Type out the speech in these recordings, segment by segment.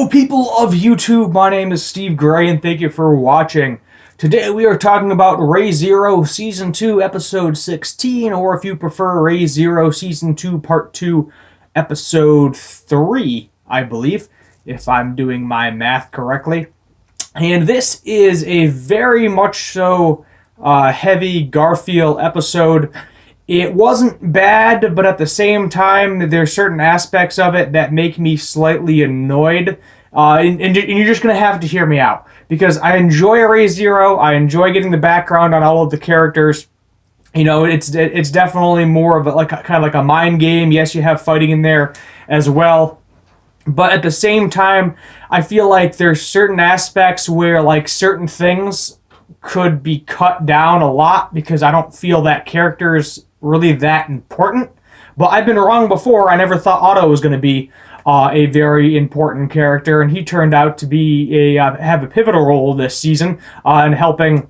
Hello, people of YouTube. My name is Steve Gray, and thank you for watching. Today we are talking about Re:Zero Season 2, Episode 16, or if you prefer, Re:Zero Season 2, Part 2, Episode 3, I believe, if I'm doing my math correctly. And this is a very much so heavy Garfield episode. It wasn't bad, but at the same time, there's certain aspects of it that make me slightly annoyed. And you're just going to have to hear me out. Because I enjoy Re:Zero. I enjoy getting the background on all of the characters. You know, it's definitely more of kind of like a mind game. Yes, you have fighting in there as well. But at the same time, I feel like there's certain aspects where like certain things could be cut down a lot because I don't feel that character's really that important. But I've been wrong before. I never thought Otto was going to be a very important character, and he turned out to be have a pivotal role this season in helping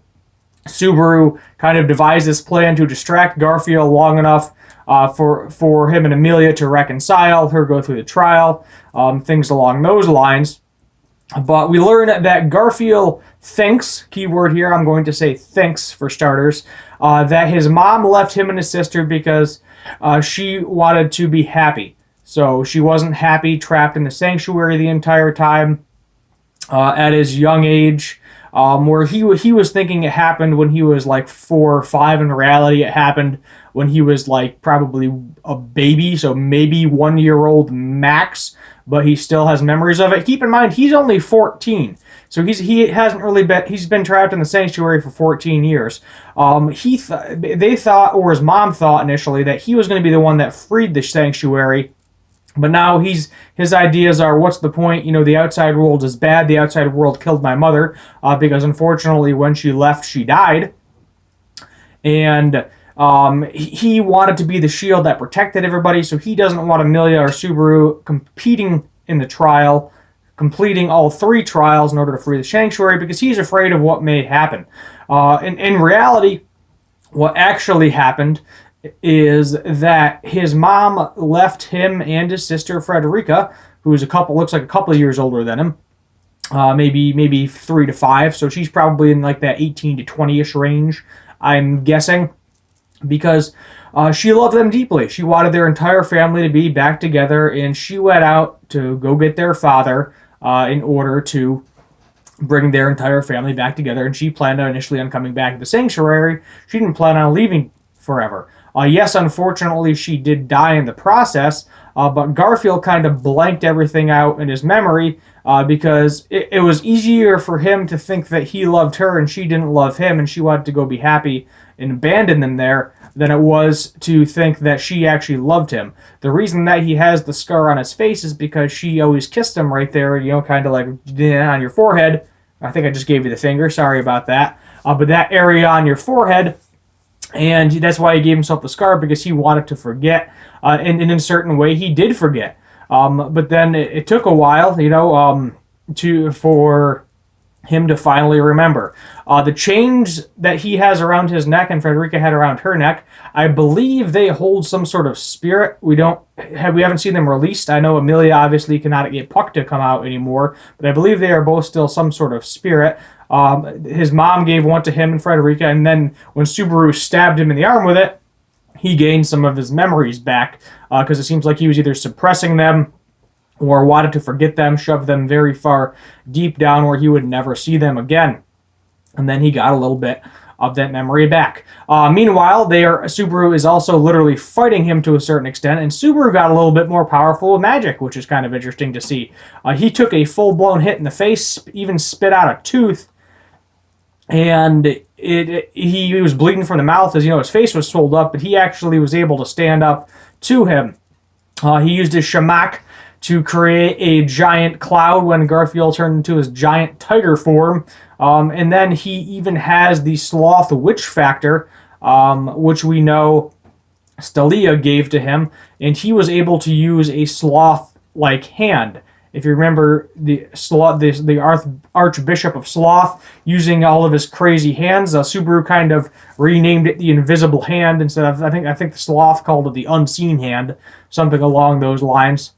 Subaru kind of devise this plan to distract Garfield long enough for him and Amelia to reconcile, her go through the trial, things along those lines. But we learn that Garfield thinks, keyword here, I'm going to say thinks for starters, that his mom left him and his sister because she wanted to be happy. So she wasn't happy trapped in the sanctuary the entire time at his young age, where he was thinking it happened when he was like 4 or 5. In reality, it happened when he was like probably a baby, so maybe 1-year-old max, but he still has memories of it. Keep in mind, he's only 14. So he hasn't really been. He's been trapped in the sanctuary for 14 years. They thought, or his mom thought initially, that he was going to be the one that freed the sanctuary. But now his ideas are, what's the point? You know, the outside world is bad. The outside world killed my mother because unfortunately when she left, she died. And he wanted to be the shield that protected everybody. So he doesn't want Amelia or Subaru competing in the trial, completing all 3 trials in order to free the sanctuary because he's afraid of what may happen. In reality, what actually happened is that his mom left him and his sister Frederica, who's looks like a couple of years older than him, maybe 3 to 5. So she's probably in like that 18 to 20ish range, I'm guessing, because she loved them deeply. She wanted their entire family to be back together, and she went out to go get their father in order to bring their entire family back together. And she planned initially on coming back to the sanctuary. She didn't plan on leaving forever. Yes, unfortunately, she did die in the process, but Garfield kind of blanked everything out in his memory because it was easier for him to think that he loved her and she didn't love him and she wanted to go be happy and abandon them there than it was to think that she actually loved him. The reason that he has the scar on his face is because she always kissed him right there, you know, kind of like on your forehead. I think I just gave you the finger. Sorry about that. But that area on your forehead, and that's why he gave himself the scar, because he wanted to forget. And in a certain way, he did forget. But then it took a while, you know, for him to finally remember. The chains that he has around his neck and Frederica had around her neck, I believe they hold some sort of spirit. We haven't seen them released. I know Amelia obviously cannot get Puck to come out anymore, but I believe they are both still some sort of spirit. His mom gave one to him and Frederica, and then when Subaru stabbed him in the arm with it, he gained some of his memories back because it seems like he was either suppressing them or wanted to forget them, shove them very far deep down where he would never see them again. And then he got a little bit of that memory back. Meanwhile, Subaru is also literally fighting him to a certain extent, and Subaru got a little bit more powerful with magic, which is kind of interesting to see. He took a full-blown hit in the face, even spit out a tooth, and he was bleeding from the mouth as, you know, his face was swelled up, but he actually was able to stand up to him. He used his shamak to create a giant cloud when Garfield turned into his giant tiger form. And then he even has the sloth witch factor, which we know Stelia gave to him, and he was able to use a sloth-like hand. If you remember the Archbishop of Sloth using all of his crazy hands, Subaru kind of renamed it the Invisible Hand instead of, I think the Sloth called it the Unseen Hand, something along those lines.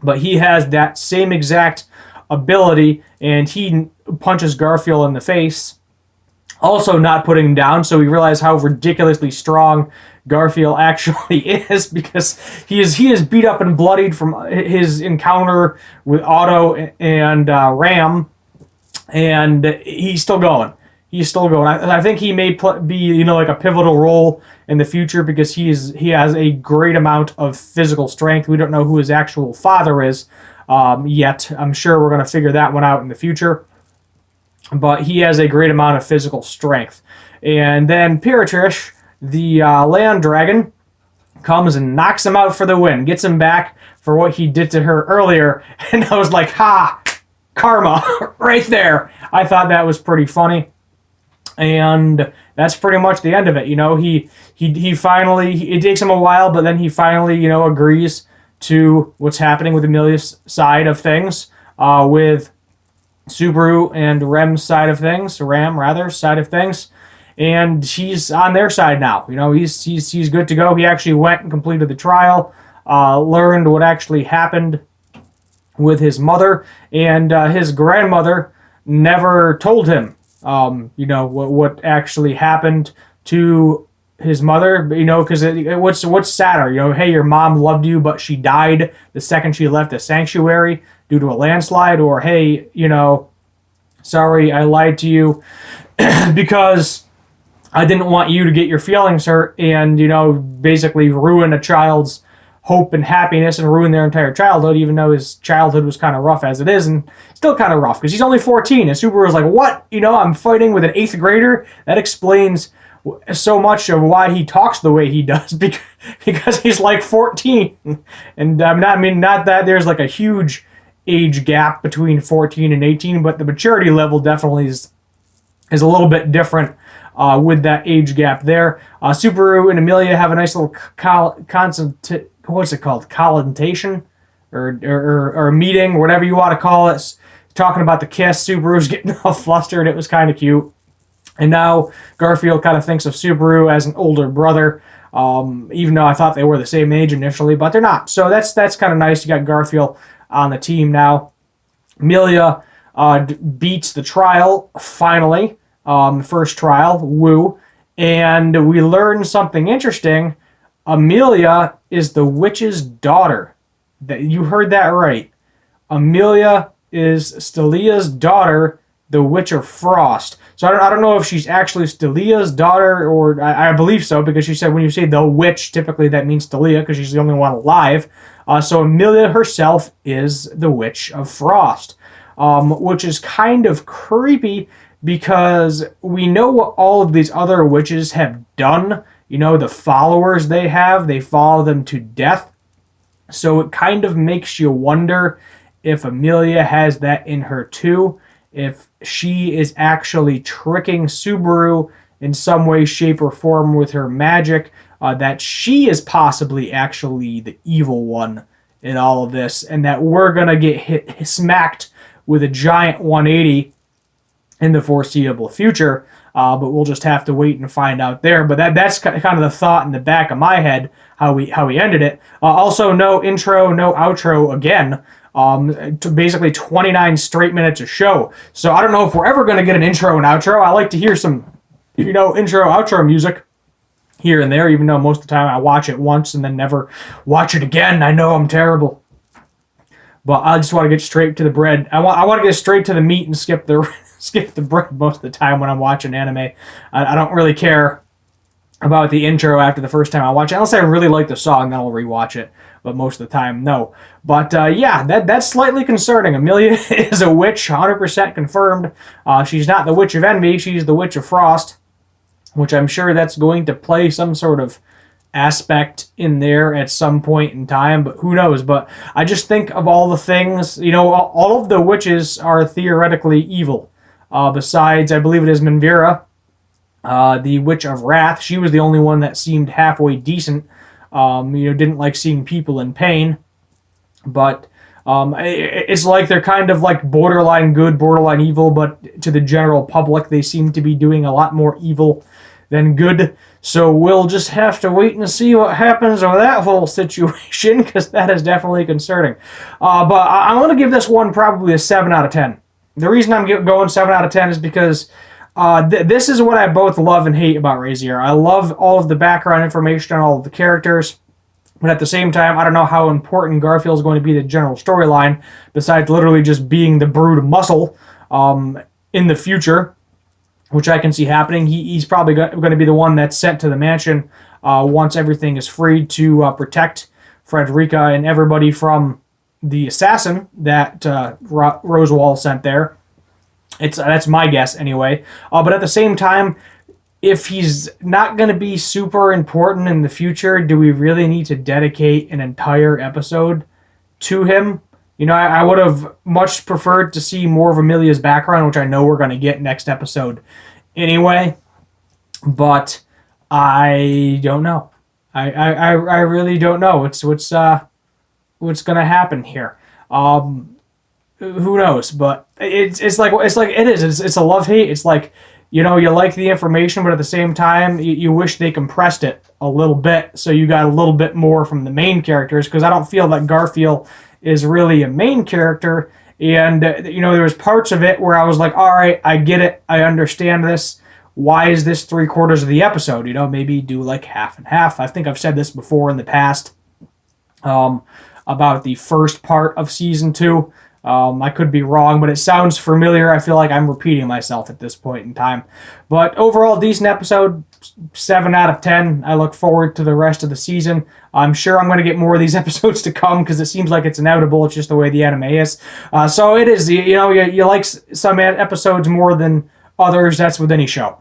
But he has that same exact ability, and he punches Garfield in the face, also not putting him down. So we realize how ridiculously strong Garfield actually is, because he is beat up and bloodied from his encounter with Otto and Ram, and he's still going. He's still going. I think he may be, like a pivotal role in the future, because he has a great amount of physical strength. We don't know who his actual father is yet. I'm sure we're going to figure that one out in the future. But he has a great amount of physical strength. And then Piratrish, the land dragon, comes and knocks him out for the win, gets him back for what he did to her earlier. And I was like, ha, karma, right there. I thought that was pretty funny. And that's pretty much the end of it. He finally, it takes him a while, but then he finally, agrees to what's happening with Emilia's side of things, with Subaru and Rem's side of things, side of things. And he's on their side now. He's good to go. He actually went and completed the trial, learned what actually happened with his mother, and his grandmother never told him what actually happened to his mother, because what's sadder, hey, your mom loved you, but she died the second she left the sanctuary due to a landslide, or hey, sorry, I lied to you because I didn't want you to get your feelings hurt and, basically ruin a child's hope and happiness and ruin their entire childhood, even though his childhood was kind of rough as it is, and still kind of rough because he's only 14. And Subaru was like, what? I'm fighting with an 8th grader? That explains so much of why he talks the way he does, because he's like 14. And not that there's like a huge age gap between 14 and 18, but the maturity level definitely is a little bit different with that age gap there. Subaru and Emilia have a nice little what's it called? Collentation or a meeting, whatever you want to call it. Talking about the kiss. Subaru's getting all flustered. It was kind of cute. And now Garfield kind of thinks of Subaru as an older brother, even though I thought they were the same age initially, but they're not. So that's kind of nice. You got Garfield on the team now. Emilia beats the trial, finally. First trial, woo. And we learn something interesting. Emilia is the witch's daughter. You heard that right. Emilia is Stelia's daughter, the Witch of Frost. So I don't know if she's actually Stelia's daughter, or I believe so, because she said when you say the witch, typically that means Stelia, because she's the only one alive. So Emilia herself is the Witch of Frost, which is kind of creepy, because we know what all of these other witches have done. The followers they have, they follow them to death. So it kind of makes you wonder if Emilia has that in her too, if she is actually tricking Subaru in some way, shape, or form with her magic, that she is possibly actually the evil one in all of this, and that we're going to get smacked with a giant 180 in the foreseeable future, but we'll just have to wait and find out there. But that's kind of the thought in the back of my head, how we ended it. Also, no intro, no outro again. To basically 29 straight minutes of show. So I don't know if we're ever going to get an intro and outro. I like to hear some, intro, outro music here and there, even though most of the time I watch it once and then never watch it again. I know I'm terrible. But I just want to get straight to the bread. I want to get straight to the meat and skip the bread most of the time when I'm watching anime. I don't really care about the intro after the first time I watch it, unless I really like the song, then I'll rewatch it. But most of the time, no. But yeah, that's slightly concerning. Emilia is a witch, 100% confirmed. She's not the Witch of Envy, she's the Witch of Frost, which I'm sure that's going to play some sort of aspect in there at some point in time, but who knows. But I just think of all the things, all of the witches are theoretically evil. Besides, I believe it is Minvira, the Witch of Wrath. She was the only one that seemed halfway decent. Didn't like seeing people in pain. But it's like they're kind of like borderline good, borderline evil, but to the general public, they seem to be doing a lot more evil than good. So we'll just have to wait and see what happens with that whole situation, because that is definitely concerning. But I'm going to give this one probably a 7 out of 10. The reason I'm going 7 out of 10 is because this is what I both love and hate about Re:Zero. I love all of the background information on all of the characters, but at the same time, I don't know how important Garfield is going to be to the general storyline, besides literally just being the brood muscle in the future, which I can see happening. He's probably going to be the one that's sent to the mansion once everything is freed to protect Frederica and everybody from the assassin that Roswaal sent there. That's my guess anyway. But at the same time, if he's not going to be super important in the future, do we really need to dedicate an entire episode to him? You know, I would have much preferred to see more of Amelia's background, which I know we're going to get next episode anyway. But I don't know. I really don't know. What's going to happen here? Who knows? But it's like it is. It's a love-hate. It's like, you know, you like the information, but at the same time, you wish they compressed it a little bit so you got a little bit more from the main characters, because I don't feel that Garfield is really a main character. And, you know, there was parts of it where I was like, all right, I get it. I understand this. Why is this 3/4 of the episode? You know, maybe do like half and half. I think I've said this before in the past about the first part of season 2. I could be wrong, but it sounds familiar. I feel like I'm repeating myself at this point in time. But overall, decent episode, 7 out of 10. I look forward to the rest of the season. I'm sure I'm going to get more of these episodes to come, because it seems like it's inevitable. It's just the way the anime is. So it is, you know, you like some episodes more than others. That's with any show.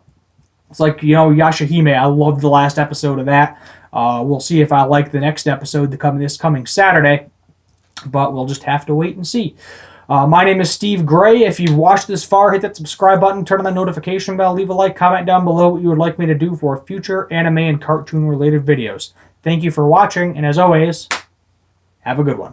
It's like, you know, Yashahime. I loved the last episode of that. We'll see if I like the next episode this coming Saturday. But we'll just have to wait and see. My name is Steve Gray. If you've watched this far, hit that subscribe button, turn on the notification bell, leave a like, comment down below what you would like me to do for future anime and cartoon related videos. Thank you for watching, and as always, have a good one.